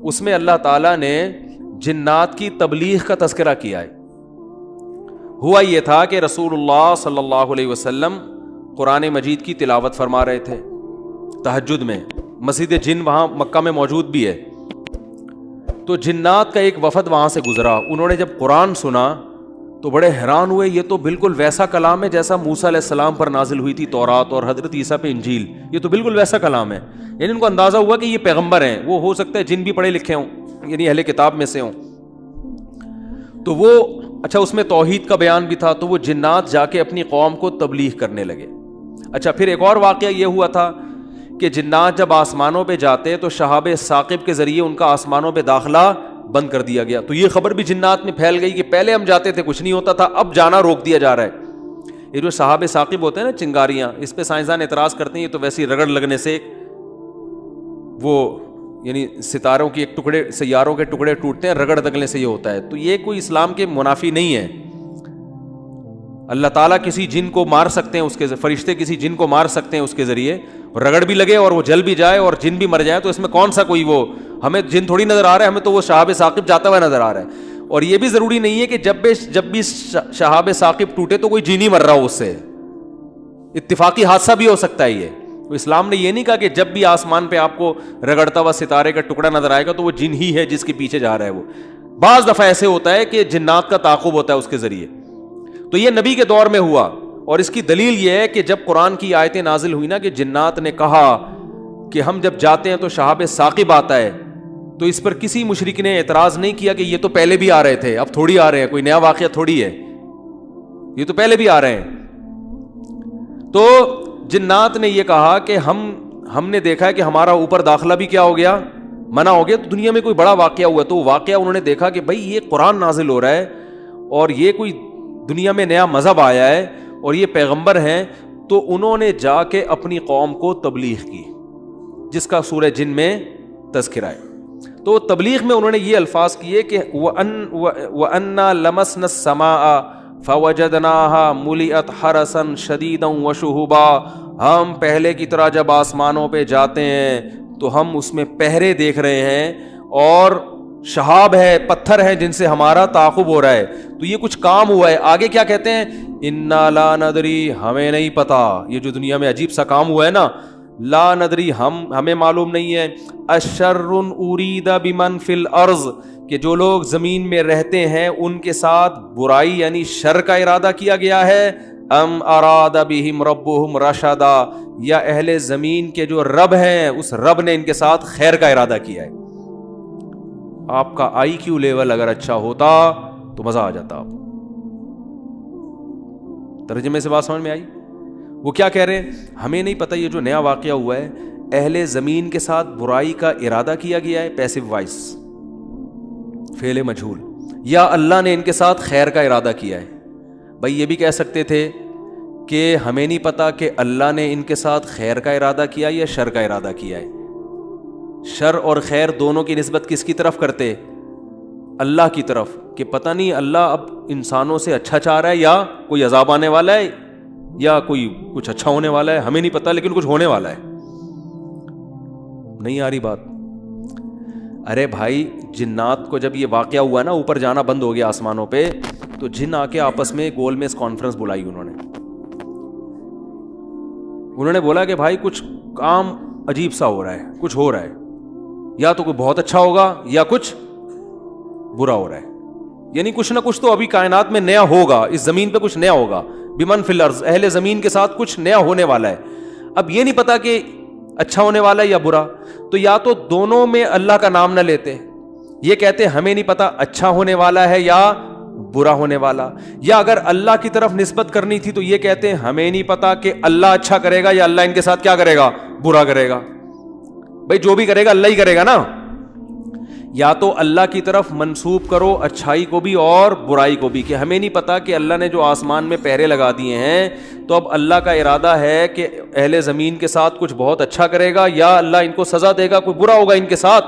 اس میں اللہ تعالیٰ نے جنات کی تبلیغ کا تذکرہ کیا ہے. ہوا یہ تھا کہ رسول اللہ صلی اللہ علیہ وسلم قرآن مجید کی تلاوت فرما رہے تھے تہجد میں. مسجد جن وہاں مکہ میں موجود بھی ہے. تو جنات کا ایک وفد وہاں سے گزرا. انہوں نے جب قرآن سنا تو بڑے حیران ہوئے. یہ تو بالکل ویسا کلام ہے جیسا موسیٰ علیہ السلام پر نازل ہوئی تھی تورات اور حضرت عیسیٰ پہ انجیل. یہ تو بالکل ویسا کلام ہے. یعنی ان کو اندازہ ہوا کہ یہ پیغمبر ہیں. وہ ہو سکتا ہے جن بھی پڑھے لکھے ہوں, یعنی اہل کتاب میں سے ہوں. تو وہ اچھا اس میں توحید کا بیان بھی تھا. تو وہ جنات جا کے اپنی قوم کو تبلیغ کرنے لگے. اچھا پھر ایک اور واقعہ یہ ہوا تھا کہ جنات جب آسمانوں پہ جاتے تو شہاب ثاقب کے ذریعے ان کا آسمانوں پہ داخلہ بند کر دیا گیا. تو یہ خبر بھی جنات میں پھیل گئی کہ پہلے ہم جاتے تھے کچھ نہیں ہوتا تھا, اب جانا روک دیا جا رہا ہے. یہ جو شہاب ثاقب ہوتے ہیں نا, چنگاریاں, اس پہ سائنسدان اعتراض کرتے ہیں یہ تو ویسی رگڑ لگنے سے وہ یعنی ستاروں کی ایک ٹکڑے, سیاروں کے ٹکڑے ٹوٹتے ہیں, رگڑ دگنے سے یہ ہوتا ہے. تو یہ کوئی اسلام کے منافی نہیں ہے. اللہ تعالیٰ کسی جن کو مار سکتے ہیں, اس کے فرشتے کسی جن کو مار سکتے ہیں اس کے ذریعے, رگڑ بھی لگے اور وہ جل بھی جائے اور جن بھی مر جائے. تو اس میں کون سا کوئی وہ, ہمیں جن تھوڑی نظر آ رہا ہے, ہمیں تو وہ شہاب ثاقب جاتا ہوا نظر آ رہا ہے. اور یہ بھی ضروری نہیں ہے کہ جب بھی شہاب ثاقب ٹوٹے تو کوئی جن ہی مر رہا ہو, اس سے اتفاقی حادثہ بھی ہو سکتا ہے. یہ تو اسلام نے یہ نہیں کہا کہ جب بھی آسمان پہ آپ کو رگڑتا ہوا ستارے کا ٹکڑا نظر آئے گا تو وہ جن ہی ہے جس کے پیچھے جا رہا ہے. وہ بعض دفعہ ایسے ہوتا ہے کہ جنات کا تعاقب ہوتا ہے اس کے ذریعے. تو یہ نبی کے دور میں ہوا. اور اس کی دلیل یہ ہے کہ جب قرآن کی آیتیں نازل ہوئی نا کہ جنات نے کہا کہ ہم جب جاتے ہیں تو شہاب ثاقب آتا ہے, تو اس پر کسی مشرک نے اعتراض نہیں کیا کہ یہ تو پہلے بھی آ رہے تھے, اب تھوڑی آ رہے ہیں, کوئی نیا واقعہ تھوڑی ہے, یہ تو پہلے بھی آ رہے ہیں. تو جنات نے یہ کہا کہ ہم نے دیکھا ہے کہ ہمارا اوپر داخلہ بھی کیا ہو گیا, منع ہو گیا. تو دنیا میں کوئی بڑا واقعہ ہوا, تو واقعہ انہوں نے دیکھا کہ بھائی یہ قرآن نازل ہو رہا ہے اور یہ کوئی دنیا میں نیا مذہب آیا ہے اور یہ پیغمبر ہیں. تو انہوں نے جا کے اپنی قوم کو تبلیغ کی, جس کا سورہ جن میں تذکرہ ہے. تو تبلیغ میں انہوں نے یہ الفاظ کیے کہ وَأَنَّا لَمَسْنَا السَّمَاءَ فَوَجَدْنَاهَا مُلِئَتْ حَرَسًا شَدِيدًا وَشُهُبًا. ہم پہلے کی طرح جب آسمانوں پہ جاتے ہیں تو ہم اس میں پہرے دیکھ رہے ہیں اور شہاب ہے, پتھر ہیں جن سے ہمارا تعاقب ہو رہا ہے. تو یہ کچھ کام ہوا ہے. آگے کیا کہتے ہیں, اِنَّا لَا نَدْرِي, ہمیں نہیں پتا. یہ جو دنیا میں عجیب سا کام ہوا ہے نا, لا ندری, ہمیں معلوم نہیں ہے. اشر ارید بمن فی الارض, کہ جو لوگ زمین میں رہتے ہیں ان کے ساتھ برائی یعنی شر کا ارادہ کیا گیا ہے. ام اراد بہم ربہم رشدا, یا اہل زمین کے جو رب ہیں اس رب نے ان کے ساتھ خیر کا ارادہ کیا ہے. آپ کا آئی کیو لیول اگر اچھا ہوتا تو مزہ آ جاتا. آپ ترجمے سے بات سمجھ میں آئی؟ وہ کیا کہہ رہے ہیں, ہمیں نہیں پتہ یہ جو نیا واقعہ ہوا ہے, اہل زمین کے ساتھ برائی کا ارادہ کیا گیا ہے, پیسو وائس فعل مجہول, یا اللہ نے ان کے ساتھ خیر کا ارادہ کیا ہے. بھائی یہ بھی کہہ سکتے تھے کہ ہمیں نہیں پتا کہ اللہ نے ان کے ساتھ خیر کا ارادہ کیا یا شر کا ارادہ کیا ہے. شر اور خیر دونوں کی نسبت کس کی طرف کرتے؟ اللہ کی طرف, کہ پتہ نہیں اللہ اب انسانوں سے اچھا چاہ رہا ہے یا کوئی عذاب آنے والا ہے یا کوئی کچھ اچھا ہونے والا ہے, ہمیں نہیں پتا لیکن کچھ ہونے والا ہے. نہیں آ رہی بات؟ ارے بھائی جنات کو جب یہ واقعہ ہوا نا, اوپر جانا بند ہو گیا آسمانوں پہ, تو جن آ کے آپس میں گول میز کانفرنس بلائی. انہوں نے بولا کہ بھائی کچھ کام عجیب سا ہو رہا ہے, کچھ ہو رہا ہے, یا تو کوئی بہت اچھا ہوگا یا کچھ برا ہو رہا ہے. یعنی کچھ نہ کچھ تو ابھی کائنات میں نیا ہوگا, اس زمین پہ کچھ نیا ہوگا. بمن فی الارض, اہل زمین کے ساتھ کچھ نیا ہونے والا ہے. اب یہ نہیں پتا کہ اچھا ہونے والا ہے یا برا, تو یا تو دونوں میں اللہ کا نام نہ لیتے, یہ کہتے ہمیں نہیں پتا اچھا ہونے والا ہے یا برا ہونے والا, یا اگر اللہ کی طرف نسبت کرنی تھی تو یہ کہتے ہمیں نہیں پتا کہ اللہ اچھا کرے گا یا اللہ ان کے ساتھ کیا کرے گا, برا کرے گا. بھائی جو بھی کرے گا اللہ ہی کرے گا نا. یا تو اللہ کی طرف منسوب کرو اچھائی کو بھی اور برائی کو بھی, کہ ہمیں نہیں پتا کہ اللہ نے جو آسمان میں پہرے لگا دیے ہیں تو اب اللہ کا ارادہ ہے کہ اہل زمین کے ساتھ کچھ بہت اچھا کرے گا یا اللہ ان کو سزا دے گا, کوئی برا ہوگا ان کے ساتھ.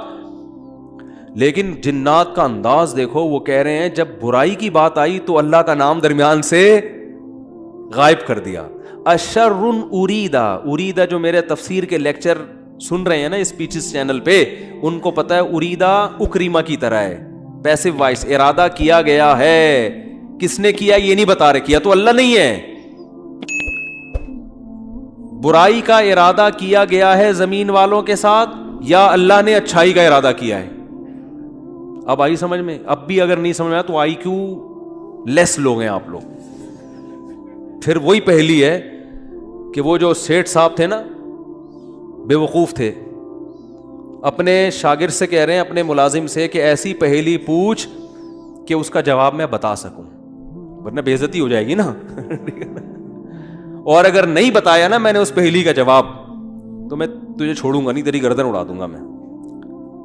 لیکن جنات کا انداز دیکھو, وہ کہہ رہے ہیں جب برائی کی بات آئی تو اللہ کا نام درمیان سے غائب کر دیا. اشر اریدا, اریدا جو میرے تفسیر کے لیکچر سن رہے ہیں نا اسپیچز چینل پہ, ان کو پتا ہے اریدا اکریما کی طرح ہے, پیسو وائس, ارادہ کیا گیا ہے. کس نے کیا یہ نہیں بتا رہے, کیا تو اللہ نہیں ہے. برائی کا ارادہ کیا گیا ہے زمین والوں کے ساتھ, یا اللہ نے اچھائی کا ارادہ کیا ہے؟ اب آئی سمجھ میں؟ اب بھی اگر نہیں سمجھ میں تو آئی کیو لیس لوگ ہیں آپ لوگ. پھر وہی پہلی ہے کہ وہ جو سیٹھ صاحب تھے نا, بے وقوف تھے, اپنے شاگرد سے کہہ رہے ہیں, اپنے ملازم سے, کہ ایسی پہیلی پوچھ کہ اس کا جواب میں بتا سکوں, ورنہ بے عزتی ہو جائے گی نا. اور اگر نہیں بتایا نا میں نے اس پہیلی کا جواب, تو میں تجھے چھوڑوں گا نہیں, تیری گردن اڑا دوں گا میں.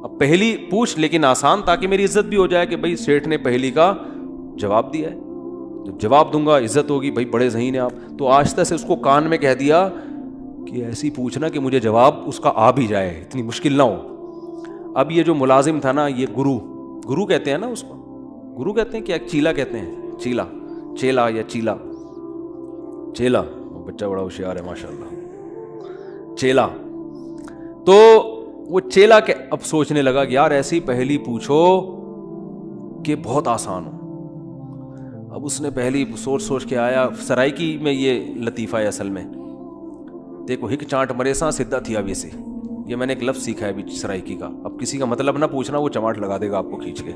اب پہلی پوچھ لیکن آسان, تاکہ میری عزت بھی ہو جائے کہ بھائی سیٹھ نے پہیلی کا جواب دیا ہے, جب جواب دوں گا عزت ہوگی, بھائی بڑے ذہین ہیں آپ. تو آہستہ سے اس کو کان میں کہہ دیا کہ ایسی پوچھنا کہ مجھے جواب اس کا آ بھی جائے, اتنی مشکل نہ ہو. اب یہ جو ملازم تھا نا, یہ گرو کہتے ہیں نا اس کو, گرو کہتے ہیں کیا, چیلا کہتے ہیں, چیلا یا چیلا, بچہ بڑا ہوشیار ہے ماشاء اللہ, چیلا. تو وہ چیلا کے اب سوچنے لگا کہ یار ایسی پہلی پوچھو کہ بہت آسان ہو. اب اس نے پہلی سوچ کے آیا. سرائکی میں یہ لطیفہ ہے اصل میں, دیکھو ہک چانٹ مرے سا سدھا تھیا ویسے, یہ میں نے ایک لفظ سیکھا ہے ابھی سرائکی کا. اب کسی کا مطلب نہ پوچھنا, وہ چماٹ لگا دے گا آپ کو کھینچ کے.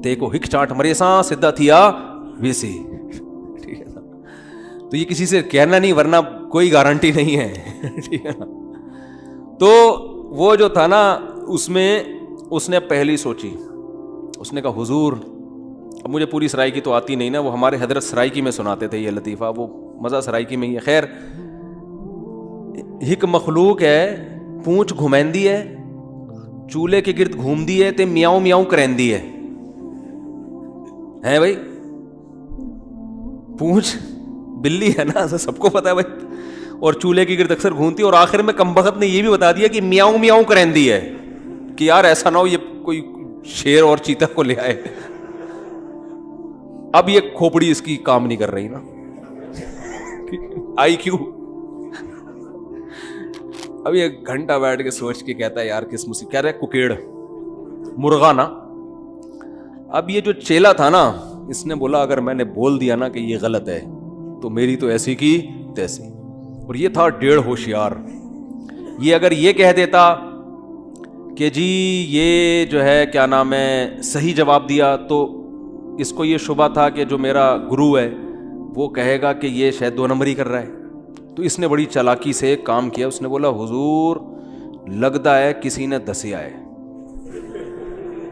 دیکھو ہک چانٹ مرے سا سدھا تھیا ویسے, ٹھیک ہے نا. تو یہ کسی سے کہنا نہیں, ورنہ کوئی گارنٹی نہیں ہے, ٹھیک ہے نا. تو وہ جو تھا نا, اس میں اس نے پہلی سوچی, اس نے کہا حضور, اب مجھے پوری سرائکی تو آتی نہیں نا, وہ ہمارے حضرت سرائکی میں سناتے تھے یہ لطیفہ, وہ مزہ سرائکی میں ہی ہے. خیر, ہک مخلوق ہے, پونچھ گھمیندی ہے, چولہے کے گرد گھومدی ہے, تے میاؤں میاؤں کریندی ہے بھائی. پونچھ بلی ہے نا, سب کو پتا ہے بھائی, اور چولہے کے گرد اکثر گھومتی, اور آخر میں کمبخت نے یہ بھی بتا دیا کہ میاؤں میاؤں کریندی ہے, کہ یار ایسا نہ ہو یہ کوئی شیر اور چیتا کو لے آئے. اب یہ کھوپڑی اس کی کام نہیں کر رہی نا, آئی کیوں. اب یہ گھنٹہ بیٹھ کے سوچ کے کہتا ہے یار کس مصیبت, کہہ رہے کوکیڑ مرغا نا. اب یہ جو چیلا تھا نا, اس نے بولا اگر میں نے بول دیا نا کہ یہ غلط ہے تو میری تو ایسی کی تیسی. اور یہ تھا ڈیڑھ ہوشیار. یہ اگر یہ کہہ دیتا کہ جی یہ جو ہے کیا نام ہے صحیح جواب دیا, تو اس کو یہ شبہ تھا کہ جو میرا گرو ہے وہ کہے گا کہ یہ شاید 2 نمبری کر رہا ہے. تو اس نے بڑی چالاکی سے ایک کام کیا, اس نے بولا حضور لگتا ہے کسی نے دسیا ہے,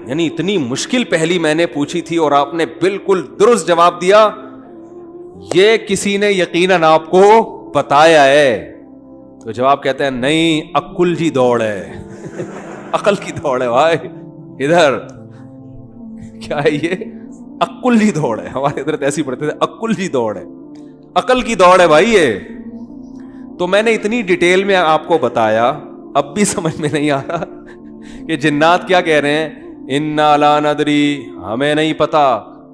یعنی اتنی مشکل پہلی میں نے پوچھی تھی اور آپ نے بالکل درست جواب دیا, یہ کسی نے یقیناً آپ کو بتایا ہے. تو جواب کہتے ہیں نہیں, عقل جی دوڑ ہے, عقل کی دوڑ ہے بھائی. ادھر کیا ہے یہ, عقل جی دوڑ ہے. ہمارے ادھر ایسی پڑھتے تھے, عقل جی دوڑ ہے, عقل کی دوڑ ہے بھائی یہ. تو میں نے اتنی ڈیٹیل میں آپ کو بتایا, اب بھی سمجھ میں نہیں آ رہا کہ جنات کیا کہہ رہے ہیں, انا لا ندری, ہمیں نہیں پتا,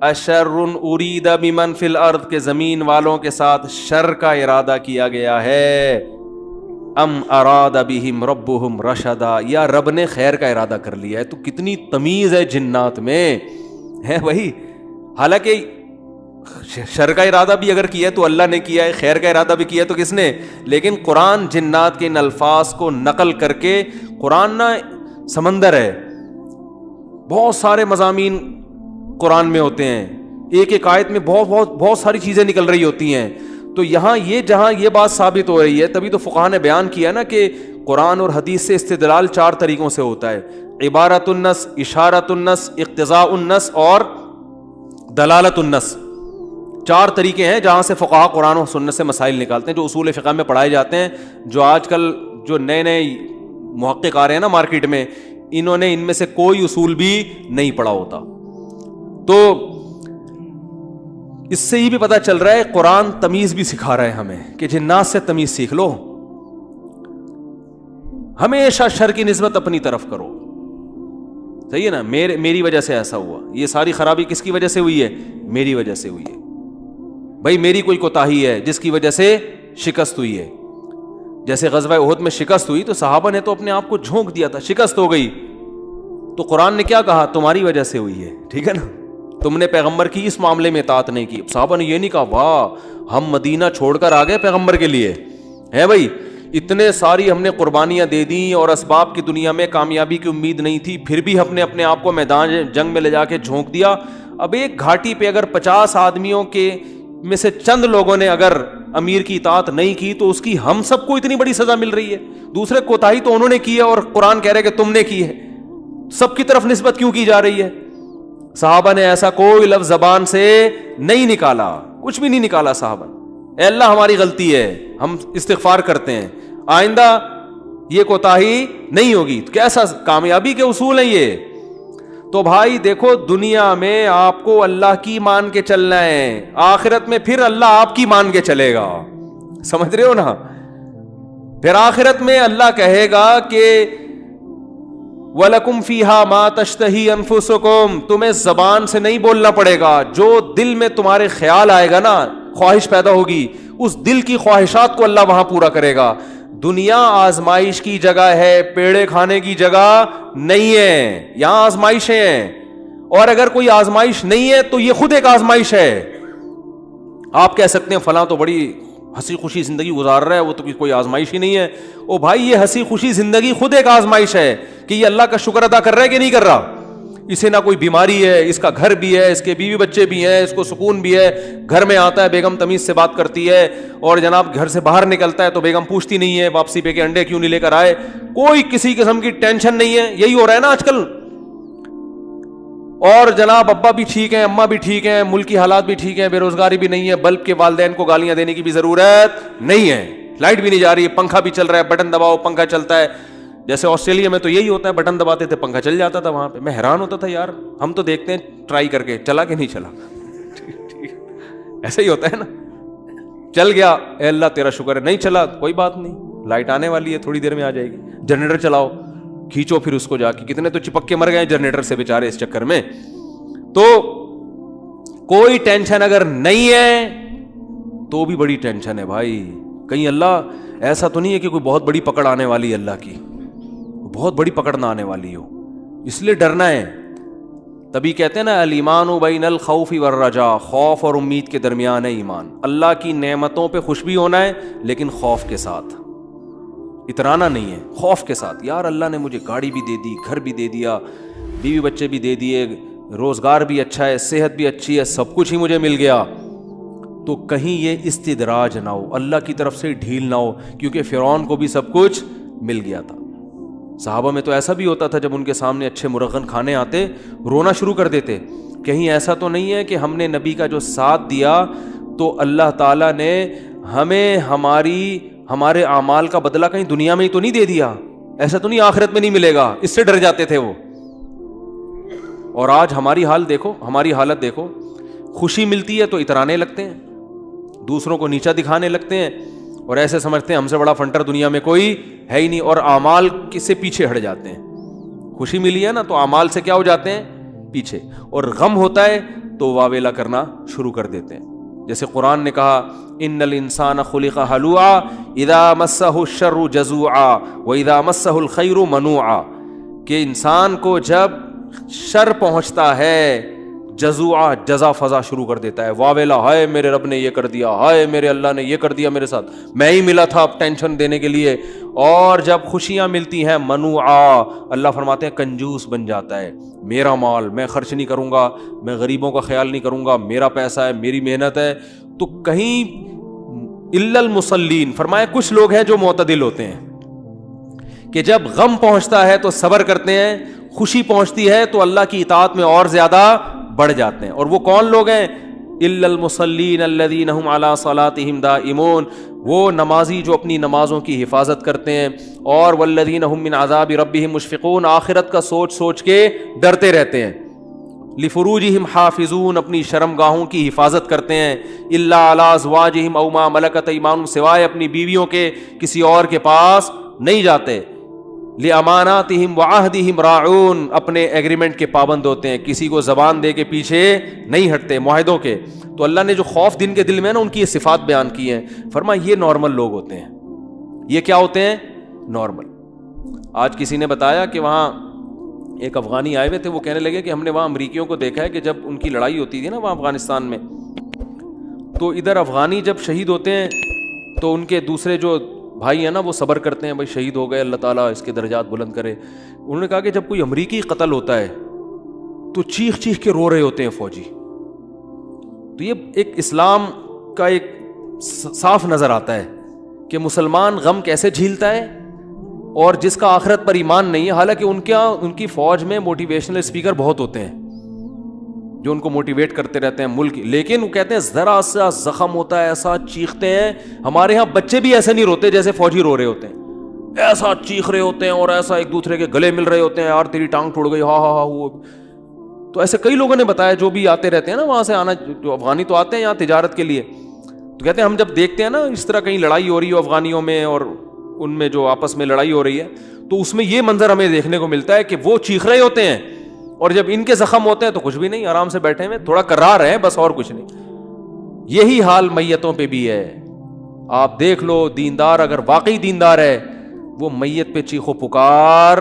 اشر ارید بمن فی الارض, کے زمین والوں کے ساتھ شر کا ارادہ کیا گیا ہے, ام اراد بہم ربہم رشدا, یا رب نے خیر کا ارادہ کر لیا ہے. تو کتنی تمیز ہے جنات میں ہے بھائی. حالانکہ شر کا ارادہ بھی اگر کیا ہے تو اللہ نے کیا ہے, خیر کا ارادہ بھی کیا ہے تو کس نے, لیکن قرآن جنات کے ان الفاظ کو نقل کر کے, قرآن نا سمندر ہے, بہت سارے مضامین قرآن میں ہوتے ہیں, ایک ایک آیت میں بہت ساری چیزیں نکل رہی ہوتی ہیں. تو یہاں یہ جہاں یہ بات ثابت ہو رہی ہے, تبھی تو فقہاء نے بیان کیا نا کہ قرآن اور حدیث سے استدلال 4 طریقوں سے ہوتا ہے, عبارت النص, اشارت النص, اقتضاء النص اور دلالت النص. 4 طریقے ہیں جہاں سے فقہاء قرآن و سنت سے مسائل نکالتے ہیں, جو اصول فقہ میں پڑھائے جاتے ہیں. جو آج کل جو نئے محقق آ رہے ہیں نا مارکیٹ میں, انہوں نے ان میں سے کوئی اصول بھی نہیں پڑھا ہوتا. تو اس سے یہ بھی پتہ چل رہا ہے قرآن تمیز بھی سکھا رہا ہے ہمیں کہ جنات سے تمیز سیکھ لو, ہمیشہ شر کی نسبت اپنی طرف کرو. صحیح ہے نا, میری وجہ سے ایسا ہوا, یہ ساری خرابی کس کی وجہ سے ہوئی ہے, میری وجہ سے ہوئی ہے بھائی, میری کوئی کوتاہی ہے جس کی وجہ سے شکست ہوئی ہے. جیسے غزوہ احد میں شکست ہوئی تو صحابہ نے تو اپنے آپ کو جھونک دیا تھا, شکست ہو گئی تو قرآن نے کیا کہا, تمہاری وجہ سے ہوئی ہے, ٹھیک ہے نا, تم نے پیغمبر کی اس معاملے میں اطاعت نہیں کی. صحابہ نے یہ نہیں کہا واہ ہم مدینہ چھوڑ کر آ گئے پیغمبر کے لیے, ہے بھائی اتنے ساری ہم نے قربانیاں دے دیں اور اسباب کی دنیا میں کامیابی کی امید نہیں تھی, پھر بھی ہم نے اپنے آپ کو میدان جنگ میں لے جا کے جھونک دیا. اب ایک گھاٹی پہ اگر 50 آدمیوں کے میں سے چند لوگوں نے اگر امیر کی اطاعت نہیں کی تو اس کی ہم سب کو اتنی بڑی سزا مل رہی ہے. دوسرے کوتاہی تو انہوں نے کی ہے اور قرآن کہہ رہے کہ تم نے کی ہے, سب کی طرف نسبت کیوں کی جا رہی ہے؟ صحابہ نے ایسا کوئی لفظ زبان سے نہیں نکالا, کچھ بھی نہیں نکالا صحابہ. اے اللہ ہماری غلطی ہے, ہم استغفار کرتے ہیں, آئندہ یہ کوتاہی نہیں ہوگی. کیسا کامیابی کے اصول ہیں یہ. تو بھائی دیکھو دنیا میں آپ کو اللہ کی مان کے چلنا ہے, آخرت میں پھر اللہ آپ کی مان کے چلے گا, سمجھ رہے ہو نا. پھر آخرت میں اللہ کہے گا کہ وَلَكُمْ فِيهَا مَا تَشْتَهِي أَنفُسُكُمْ, تمہیں زبان سے نہیں بولنا پڑے گا, جو دل میں تمہارے خیال آئے گا نا, خواہش پیدا ہوگی, اس دل کی خواہشات کو اللہ وہاں پورا کرے گا. دنیا آزمائش کی جگہ ہے, پیڑے کھانے کی جگہ نہیں ہے, یہاں آزمائشیں ہیں. اور اگر کوئی آزمائش نہیں ہے تو یہ خود ایک آزمائش ہے. آپ کہہ سکتے ہیں فلاں تو بڑی ہنسی خوشی زندگی گزار رہا ہے, وہ تو کوئی آزمائش ہی نہیں ہے. او بھائی یہ ہنسی خوشی زندگی خود ایک آزمائش ہے کہ یہ اللہ کا شکر ادا کر رہا ہے کہ نہیں کر رہا. اسے نہ کوئی بیماری ہے, اس کا گھر بھی ہے, اس کے بیوی بچے بھی ہیں, اس کو سکون بھی ہے, گھر میں آتا ہے بیگم تمیز سے بات کرتی ہے, اور جناب گھر سے باہر نکلتا ہے تو بیگم پوچھتی نہیں ہے واپسی پہ کہ انڈے کیوں نہیں لے کر آئے, کوئی کسی قسم کی ٹینشن نہیں ہے. یہی ہو رہا ہے نا آج کل. اور جناب ابا بھی ٹھیک ہیں, اماں بھی ٹھیک ہیں, ملک کی حالات بھی ٹھیک ہیں, بے روزگاری بھی نہیں ہے, بلب کے والدین کو گالیاں دینے کی بھی ضرورت نہیں ہے, لائٹ بھی نہیں جا رہی ہے, پنکھا بھی چل رہا ہے, بٹن دباؤ پنکھا چلتا ہے. جیسے آسٹریلیا میں تو یہی ہوتا ہے, بٹن دباتے تھے پنکھا چل جاتا تھا. وہاں پہ میں حیران ہوتا تھا یار, ہم تو دیکھتے ہیں ٹرائی کر کے چلا کہ نہیں چلا, ایسا ہی ہوتا ہے نا, چل گیا اے اللہ تیرا شکر ہے, نہیں چلا کوئی بات نہیں, لائٹ آنے والی ہے تھوڑی دیر میں آ جائے گی. جنریٹر چلاؤ, کھینچو پھر اس کو جا کے, کتنے تو چپک کے مر گئے جنریٹر سے بیچارے اس چکر میں. تو کوئی ٹینشن اگر نہیں ہے تو بھی بڑی ٹینشن ہے بھائی. کہیں اللہ ایسا تو نہیں ہے کہ کوئی بہت بڑی پکڑ آنے والی ہے, اللہ کی بہت بڑی پکڑ نہ آنے والی ہو, اس لیے ڈرنا ہے. تبھی کہتے ہیں نا الایمان بین الخوف والرجاء, خوف اور امید کے درمیان ہے ایمان. اللہ کی نعمتوں پہ خوش بھی ہونا ہے لیکن خوف کے ساتھ, اترانا نہیں ہے, خوف کے ساتھ. یار اللہ نے مجھے گاڑی بھی دے دی, گھر بھی دے دیا, بیوی بچے بھی دے دیے, روزگار بھی اچھا ہے, صحت بھی اچھی ہے, سب کچھ ہی مجھے مل گیا, تو کہیں یہ استدراج نہ ہو, اللہ کی طرف سے ڈھیل نہ ہو, کیونکہ فرعون کو بھی سب کچھ مل گیا تھا. صحابہ میں تو ایسا بھی ہوتا تھا جب ان کے سامنے اچھے مرغن کھانے آتے رونا شروع کر دیتے. کہیں ایسا تو نہیں ہے کہ ہم نے نبی کا جو ساتھ دیا تو اللہ تعالیٰ نے ہمیں ہمارے اعمال کا بدلہ کہیں دنیا میں ہی تو نہیں دے دیا, ایسا تو نہیں آخرت میں نہیں ملے گا, اس سے ڈر جاتے تھے وہ. اور آج ہماری حال دیکھو, ہماری حالت دیکھو, خوشی ملتی ہے تو اترانے لگتے ہیں, دوسروں کو نیچا دکھانے لگتے ہیں, اور ایسے سمجھتے ہیں ہم سے بڑا فنٹر دنیا میں کوئی ہے ہی نہیں, اور اعمال سے پیچھے ہٹ جاتے ہیں. خوشی ملی ہے نا تو اعمال سے کیا ہو جاتے ہیں, پیچھے, اور غم ہوتا ہے تو واویلا کرنا شروع کر دیتے ہیں. جیسے قرآن نے کہا ان الانسان خلق ہلوعا اذا مسہ الشر جزوعا واذا مسہ الخیر منوعا, کہ انسان کو جب شر پہنچتا ہے جزوعا, جزا فضا شروع کر دیتا ہے, واویلا, ہائے میرے رب نے یہ کر دیا, ہائے میرے اللہ نے یہ کر دیا میرے ساتھ, میں ہی ملا تھا ٹینشن دینے کے لیے. اور جب خوشیاں ملتی ہیں منوعا, اللہ فرماتے ہیں کنجوس بن جاتا ہے, میرا مال میں خرچ نہیں کروں گا, میں غریبوں کا خیال نہیں کروں گا, میرا پیسہ ہے, میری محنت ہے. تو کہیں الا المصلین, فرمایا کچھ لوگ ہیں جو معتدل ہوتے ہیں کہ جب غم پہنچتا ہے تو صبر کرتے ہیں, خوشی پہنچتی ہے تو اللہ کی اطاعت میں اور زیادہ بڑھ جاتے ہیں. اور وہ کون لوگ ہیں, الا المصلین الذین هم علی صلاتهم دائمون, وہ نمازی جو اپنی نمازوں کی حفاظت کرتے ہیں, اور والذین هم من عذاب ربهم مشفقون, آخرت کا سوچ سوچ کے ڈرتے رہتے ہیں. لفروجہم حافظون, اپنی شرمگاہوں کی حفاظت کرتے ہیں. الا علی ازواجہم او ما ملکت ایمانہم, سوائے اپنی بیویوں کے کسی اور کے پاس نہیں جاتے. لِأَمَانَاتِهِمْ وَعَهْدِهِمْ رَاعُونَ, اپنے ایگریمنٹ کے پابند ہوتے ہیں, کسی کو زبان دے کے پیچھے نہیں ہٹتے معاہدوں کے. تو اللہ نے جو خوف دن کے دل میں نا ان کی یہ صفات بیان کی ہیں, فرمایا یہ نارمل لوگ ہوتے ہیں, یہ کیا ہوتے ہیں؟ نارمل. آج کسی نے بتایا کہ وہاں ایک افغانی آئے ہوئے تھے, وہ کہنے لگے کہ ہم نے وہاں امریکیوں کو دیکھا ہے کہ جب ان کی لڑائی ہوتی تھی نا وہاں افغانستان میں, تو ادھر افغانی جب شہید ہوتے ہیں تو ان کے دوسرے جو بھائی ہیں نا وہ صبر کرتے ہیں, بھائی شہید ہو گئے, اللہ تعالیٰ اس کے درجات بلند کرے. انہوں نے کہا کہ جب کوئی امریکی قتل ہوتا ہے تو چیخ چیخ کے رو رہے ہوتے ہیں فوجی. تو یہ ایک اسلام کا ایک صاف نظر آتا ہے کہ مسلمان غم کیسے جھیلتا ہے, اور جس کا آخرت پر ایمان نہیں ہے, حالانکہ ان کی فوج میں موٹیویشنل اسپیکر بہت ہوتے ہیں جو ان کو موٹیویٹ کرتے رہتے ہیں ملک, لیکن وہ کہتے ہیں ذرا سا زخم ہوتا ہے ایسا چیختے ہیں. ہمارے ہاں بچے بھی ایسے نہیں روتے جیسے فوجی رو رہے ہوتے ہیں, ایسا چیخ رہے ہوتے ہیں اور ایسا ایک دوسرے کے گلے مل رہے ہوتے ہیں, یار تیری ٹانگ ٹوٹ گئی, ہاں ہاں ہاں. وہ تو ایسے کئی لوگوں نے بتایا جو بھی آتے رہتے ہیں نا وہاں سے, آنا جو افغانی تو آتے ہیں یہاں تجارت کے لیے, تو کہتے ہیں ہم جب دیکھتے ہیں نا اس طرح کہیں لڑائی ہو رہی ہو افغانیوں میں اور ان میں جو آپس میں لڑائی ہو رہی ہے, تو اس میں یہ منظر ہمیں دیکھنے کو ملتا ہے کہ وہ چیخ رہے ہوتے ہیں اور جب ان کے زخم ہوتے ہیں تو کچھ بھی نہیں, آرام سے بیٹھے ہوئے تھوڑا کرا رہے ہیں بس, اور کچھ نہیں. یہی حال میتوں پہ بھی ہے. آپ دیکھ لو, دیندار اگر واقعی دیندار ہے وہ میت پہ چیخو پکار